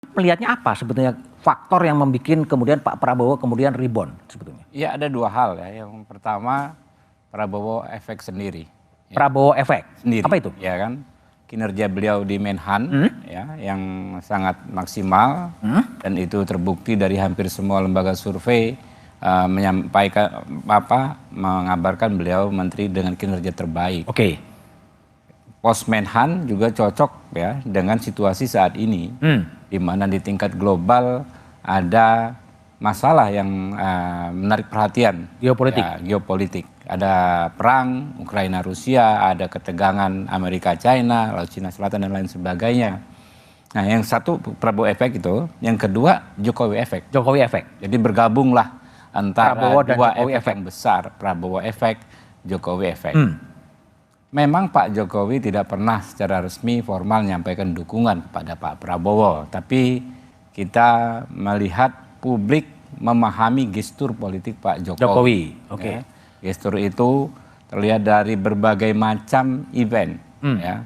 Melihatnya apa sebetulnya faktor yang membuat kemudian Pak Prabowo kemudian rebound sebetulnya? Ya ada dua hal ya. Yang pertama Prabowo efek sendiri. Prabowo efek. Sendiri. Apa itu? Ya kan. Kinerja beliau di Menhan ya yang sangat maksimal dan itu terbukti dari hampir semua lembaga survei menyampaikan mengabarkan beliau menteri dengan kinerja terbaik. Oke. Pos Menhan juga cocok ya dengan situasi saat ini, di mana di tingkat global ada masalah yang menarik perhatian. Geopolitik. Ya, geopolitik. Ada perang Ukraina Rusia, ada ketegangan Amerika China, Laut Cina Selatan dan lain sebagainya. Nah, yang satu Prabowo efek itu, yang kedua Jokowi efek. Jokowi efek. Jadi bergabunglah antara Prabowo dan dua Jokowi efek yang besar, Prabowo efek, Jokowi efek. Memang Pak Jokowi tidak pernah secara resmi formal menyampaikan dukungan pada Pak Prabowo, tapi kita melihat publik memahami gestur politik Pak Jokowi. Oke. Ya. Gestur itu terlihat dari berbagai macam event, ya,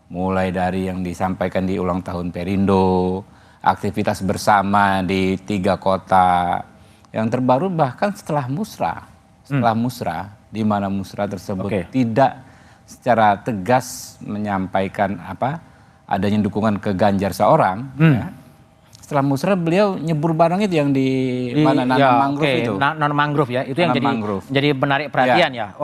mulai dari yang disampaikan di ulang tahun Perindo, aktivitas bersama di 3 kota, yang terbaru bahkan setelah musrah, di mana musrah tersebut tidak secara tegas menyampaikan adanya dukungan ke Ganjar seorang. Ya. Setelah musrah beliau nyebur barang itu yang di mana nanam mangrove itu. Nanam mangrove ya, itu yang jadi menarik perhatian ya.